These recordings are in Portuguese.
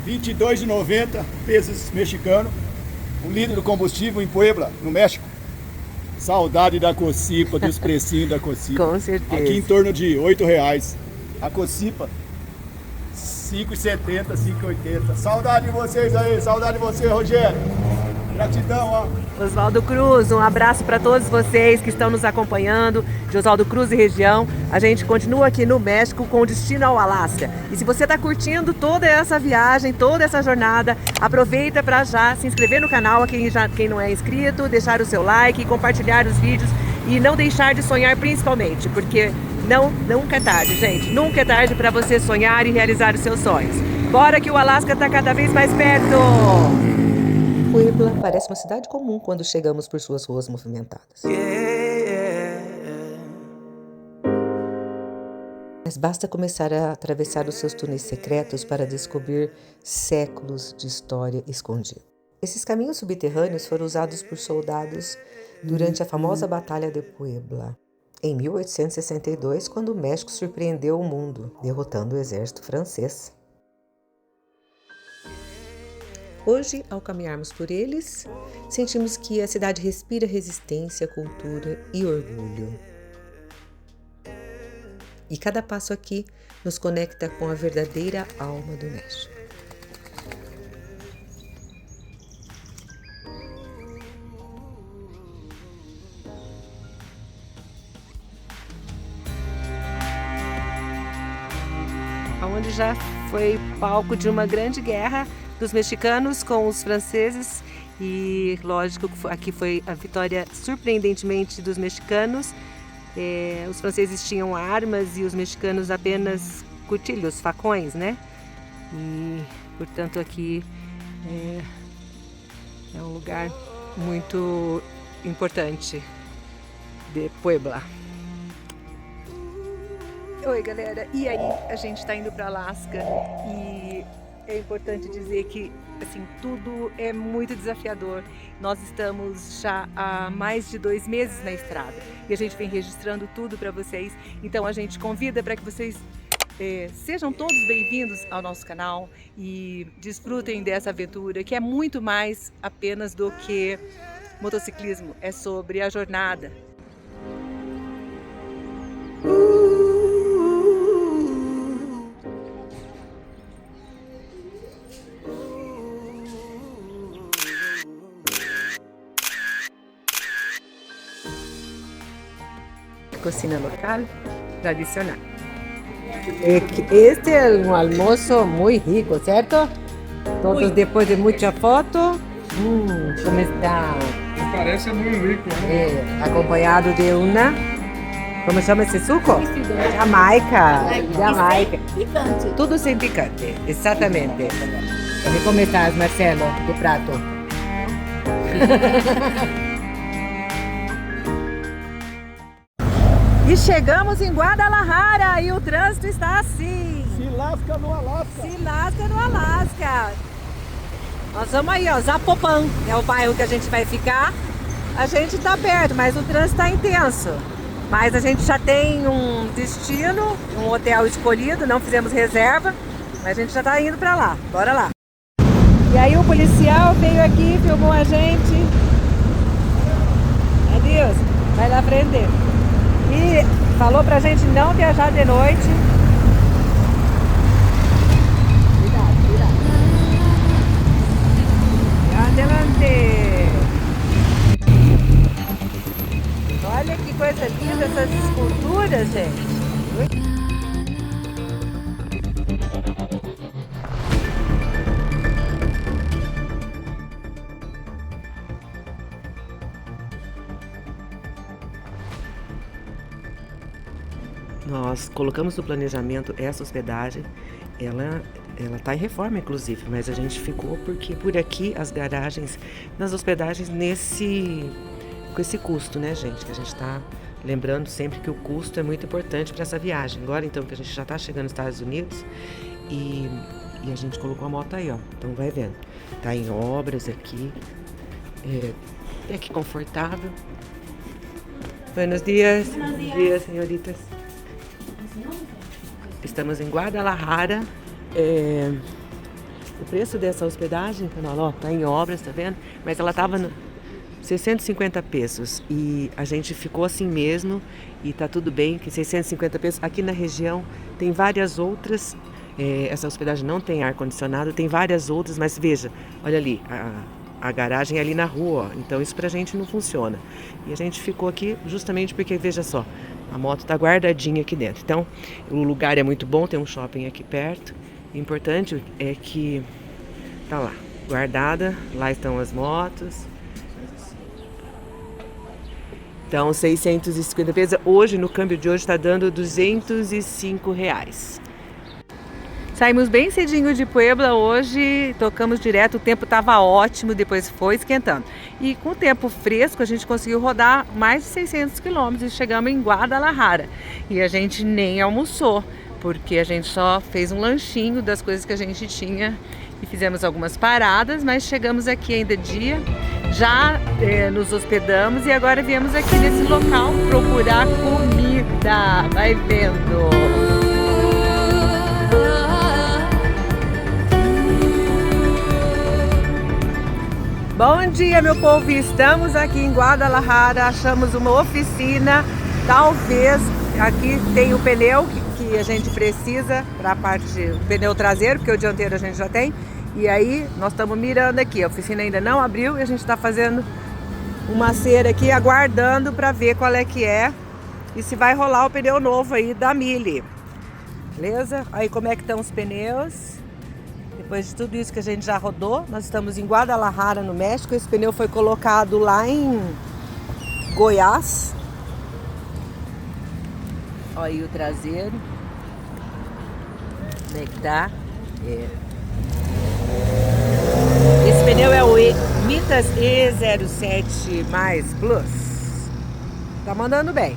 22,90 pesos mexicanos. O líder do combustível em Puebla, no México. Saudade da Cocipa, dos precinhos da Cocipa. Com certeza. Aqui em torno de R$8. A Cocipa, 5,70, 5,80. Saudade de vocês aí, saudade de você, Rogério. Gratidão, ó. Oswaldo Cruz, um abraço para todos vocês que estão nos acompanhando, de Oswaldo Cruz e região. A gente continua aqui no México com destino ao Alasca. E se você está curtindo toda essa viagem, toda essa jornada, aproveita para já se inscrever no canal, quem não é inscrito, deixar o seu like, compartilhar os vídeos e não deixar de sonhar principalmente, porque nunca é tarde, gente. Nunca é tarde para você sonhar e realizar os seus sonhos. Bora que o Alasca está cada vez mais perto! Puebla parece uma cidade comum quando chegamos por suas ruas movimentadas. Mas basta começar a atravessar os seus túneis secretos para descobrir séculos de história escondida. Esses caminhos subterrâneos foram usados por soldados durante a famosa Batalha de Puebla, em 1862, quando o México surpreendeu o mundo, derrotando o exército francês. Hoje, ao caminharmos por eles, sentimos que a cidade respira resistência, cultura e orgulho. E cada passo aqui nos conecta com a verdadeira alma do México. Onde já foi palco de uma grande guerra dos mexicanos com os franceses e, lógico, aqui foi a vitória surpreendentemente dos mexicanos. Os franceses tinham armas e os mexicanos apenas cuchillos, facões, né? E, portanto, aqui é um lugar muito importante de Puebla. Oi, galera, e aí a gente está indo para Alasca e é importante dizer que assim, tudo é muito desafiador. Nós estamos já há mais de 2 meses na estrada e a gente vem registrando tudo para vocês. Então a gente convida para que vocês sejam todos bem-vindos ao nosso canal e desfrutem dessa aventura, que é muito mais apenas do que motociclismo, é sobre a jornada. Cocina local tradicional. Este é um almoço muito rico, certo? Todos depois de muita foto. Como está? Parece muito rico, né? Acompanhado de uma. Como chama esse suco? Jamaica. Jamaica. Picante. Tudo sem picante, exatamente. E como estás, Marcelo, do prato? E chegamos em Guadalajara e o trânsito está assim. Se lasca no Alasca. Se lasca no Alasca. Nós vamos aí, ó, Zapopan, é o bairro que a gente vai ficar. A gente está perto, mas o trânsito está intenso. Mas a gente já tem um destino, um hotel escolhido, não fizemos reserva, mas a gente já está indo para lá. Bora lá. E aí o policial veio aqui, filmou a gente. Adeus, vai lá prender. E falou pra gente não viajar de noite. Cuidado, cuidado. Adelante. Olha que coisa linda essas esculturas, gente. Nós colocamos no planejamento essa hospedagem, ela está em reforma inclusive, mas a gente ficou porque por aqui as garagens, nas hospedagens com esse custo, né, gente, que a gente está lembrando sempre que o custo é muito importante para essa viagem. Agora então que a gente já está chegando nos Estados Unidos e a gente colocou a moto aí, ó, então vai vendo, tá em obras aqui, é aqui confortável. Buenos dias. Buenos dias, senhoritas. Estamos em Guadalajara. O preço dessa hospedagem, ó, tá em obras, tá vendo? Mas ela tava no 650 pesos e a gente ficou assim mesmo e tá tudo bem, que 650 pesos. Aqui na região tem várias outras, essa hospedagem não tem ar-condicionado, tem várias outras, mas veja, olha ali, a garagem é ali na rua, ó, então isso pra gente não funciona. E a gente ficou aqui justamente porque, veja só, a moto tá guardadinha aqui dentro. Então, o lugar é muito bom, tem um shopping aqui perto. O importante é que tá lá, guardada, lá estão as motos. Então, 650 pesos. Hoje, no câmbio de hoje, está dando R$205. Saímos bem cedinho de Puebla hoje, tocamos direto, o tempo estava ótimo, depois foi esquentando. E com o tempo fresco, a gente conseguiu rodar mais de 600 quilômetros e chegamos em Guadalajara. E a gente nem almoçou, porque a gente só fez um lanchinho das coisas que a gente tinha e fizemos algumas paradas, mas chegamos aqui ainda dia, já nos hospedamos e agora viemos aqui nesse local procurar comida. Vai vendo! Bom dia, meu povo! Estamos aqui em Guadalajara, achamos uma oficina, talvez aqui tem o pneu que a gente precisa para a parte do pneu traseiro, porque o dianteiro a gente já tem. E aí nós estamos mirando aqui, a oficina ainda não abriu e a gente está fazendo uma cera aqui, aguardando para ver qual é que é e se vai rolar o pneu novo aí da Mille. Beleza? Aí como é que estão os pneus? Depois de tudo isso que a gente já rodou, nós estamos em Guadalajara, no México. Esse pneu foi colocado lá em Goiás. Olha aí o traseiro. Como é que tá? Esse pneu é o Mitas E07 Mais Plus. Tá mandando bem.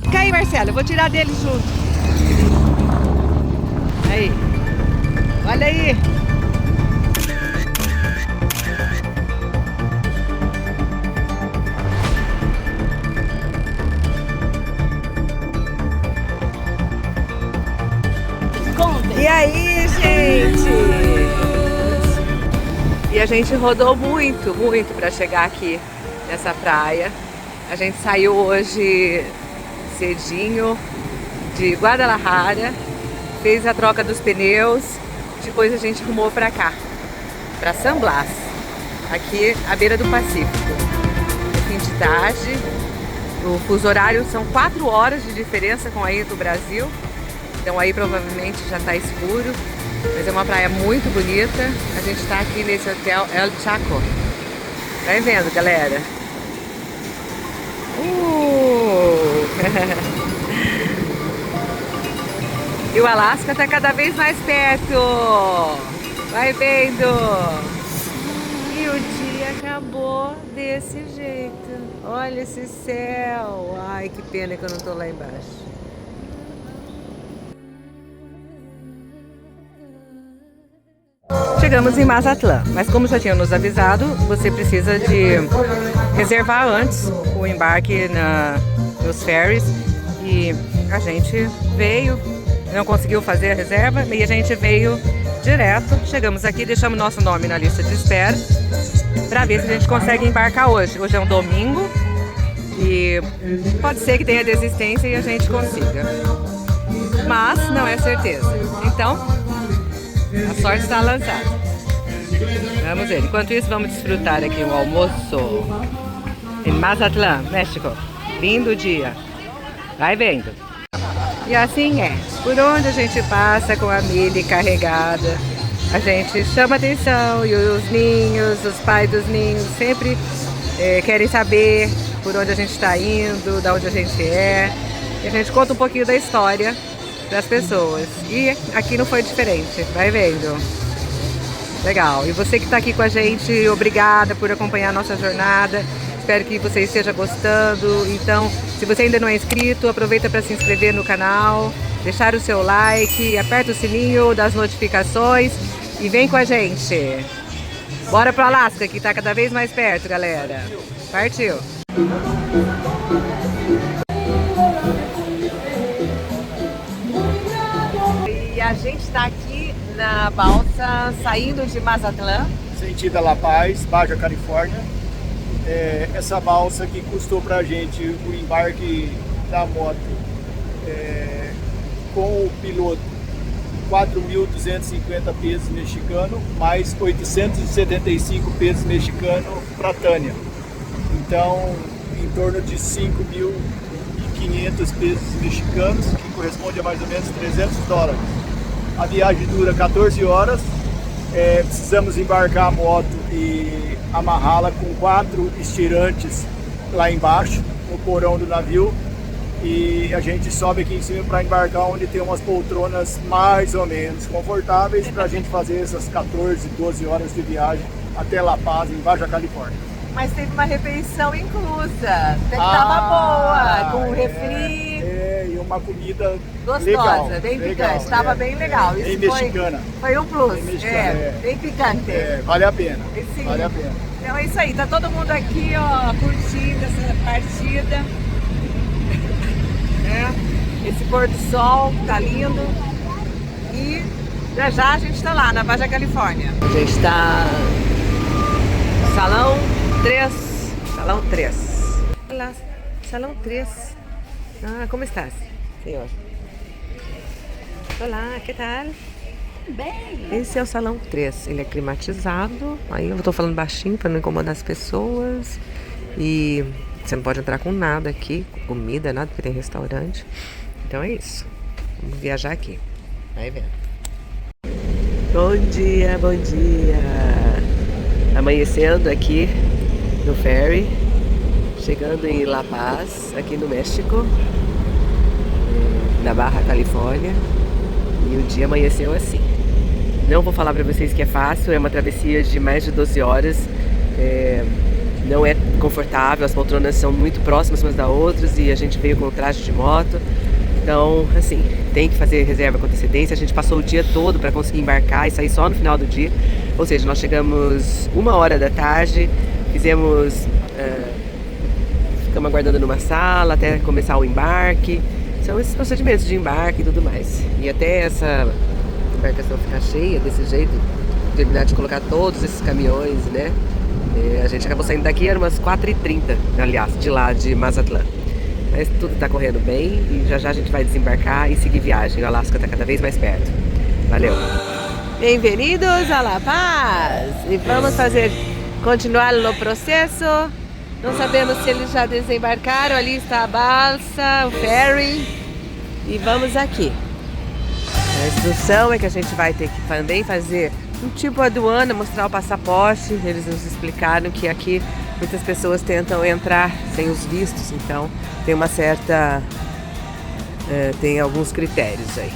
Fica aí, Marcelo, eu vou tirar dele junto. Aí. Olha aí. E aí, gente? E a gente rodou muito, muito para chegar aqui nessa praia. A gente saiu hoje cedinho de Guadalajara, fez a troca dos pneus, depois a gente rumou para cá, para San Blas, aqui à beira do Pacífico. É fim de tarde, o fuso horário são 4 horas de diferença com aí do Brasil. Então aí provavelmente já está escuro, mas é uma praia muito bonita. A gente está aqui nesse hotel El Chaco. Vai vendo, galera? E o Alasca está cada vez mais perto. Vai vendo? E o dia acabou desse jeito. Olha esse céu. Ai, que pena que eu não estou lá embaixo. Chegamos em Mazatlán, mas como já tinham nos avisado, você precisa de reservar antes o embarque nos ferries. E a gente veio, não conseguiu fazer a reserva e a gente veio direto. Chegamos aqui, deixamos nosso nome na lista de espera para ver se a gente consegue embarcar hoje. Hoje é um domingo e pode ser que tenha desistência e a gente consiga, mas não é certeza. Então, a sorte está lançada. Vamos ver. Enquanto isso, vamos desfrutar aqui o almoço em Mazatlán, México. Lindo dia. Vai vendo. E assim é. Por onde a gente passa com a Mille carregada, a gente chama atenção e os ninhos, os pais dos ninhos sempre querem saber por onde a gente está indo, da onde a gente é. E a gente conta um pouquinho da história das pessoas. E aqui não foi diferente. Vai vendo. Legal. E você que está aqui com a gente, obrigada por acompanhar a nossa jornada. Espero que você esteja gostando. Então, se você ainda não é inscrito, aproveita para se inscrever no canal, deixar o seu like, aperta o sininho das notificações e vem com a gente. Bora pro Alasca, que tá cada vez mais perto, galera. Partiu. E a gente tá aqui na balsa, saindo de Mazatlán. Sentido a La Paz, Baja Califórnia. Essa balsa que custou pra gente o embarque da moto com o piloto 4.250 pesos mexicanos, mais 875 pesos mexicanos para Tânia. Então, em torno de 5.500 pesos mexicanos, que corresponde a mais ou menos $300. A viagem dura 14 horas. Precisamos embarcar a moto e amarrá-la com 4 estirantes lá embaixo, no porão do navio. E a gente sobe aqui em cima para embarcar, onde tem umas poltronas mais ou menos confortáveis para a gente fazer essas 14, 12 horas de viagem até La Paz, em Baja Califórnia. Mas teve uma refeição inclusa, até que tava boa, com refri. E uma comida gostosa, legal, bem legal, picante, estava bem legal. Bem Isso mexicana. Foi um plus, Bem mexicana, bem picante. Vale a pena, Sim. vale a pena. Então é isso aí, tá todo mundo aqui, ó, curtindo essa partida. Esse pôr do sol tá lindo. E já a gente tá lá na Baja Califórnia. A gente tá no Salão 3. Salão 3. Olá, Salão 3. Ah, como estás, senhor? Olá, que tal? Bem. Esse é o Salão 3. Ele é climatizado. Aí eu tô falando baixinho para não incomodar as pessoas. E você não pode entrar com nada aqui, com comida, nada, porque tem restaurante. Então é isso. Vamos viajar aqui. Vai vendo. Bom dia, bom dia. Amanhecendo aqui no ferry, chegando em La Paz, aqui no México, na Baja Califórnia. E o dia amanheceu assim. Não vou falar pra vocês que é fácil, é uma travessia de mais de 12 horas. Não é confortável, as poltronas são muito próximas umas das outras e a gente veio com o traje de moto. Então, assim, tem que fazer reserva com antecedência. A gente passou o dia todo para conseguir embarcar e sair só no final do dia. Ou seja, nós chegamos 1h da tarde, ficamos aguardando numa sala até começar o embarque. São esses procedimentos de embarque e tudo mais. E até essa embarcação ficar cheia desse jeito, terminar de colocar todos esses caminhões, né? A gente acabou saindo daqui, era umas 4h30, aliás, de lá de Mazatlán. Mas tudo tá correndo bem e já a gente vai desembarcar e seguir viagem. O Alasca tá cada vez mais perto. Valeu! Bem-vindos a La Paz! E vamos continuar no processo. Não sabemos se eles já desembarcaram. Ali está a balsa, o ferry. E vamos aqui. A instrução é que a gente vai ter que também fazer um tipo aduana, mostrar o passaporte. Eles nos explicaram que aqui muitas pessoas tentam entrar sem os vistos, então tem uma certa... tem alguns critérios aí.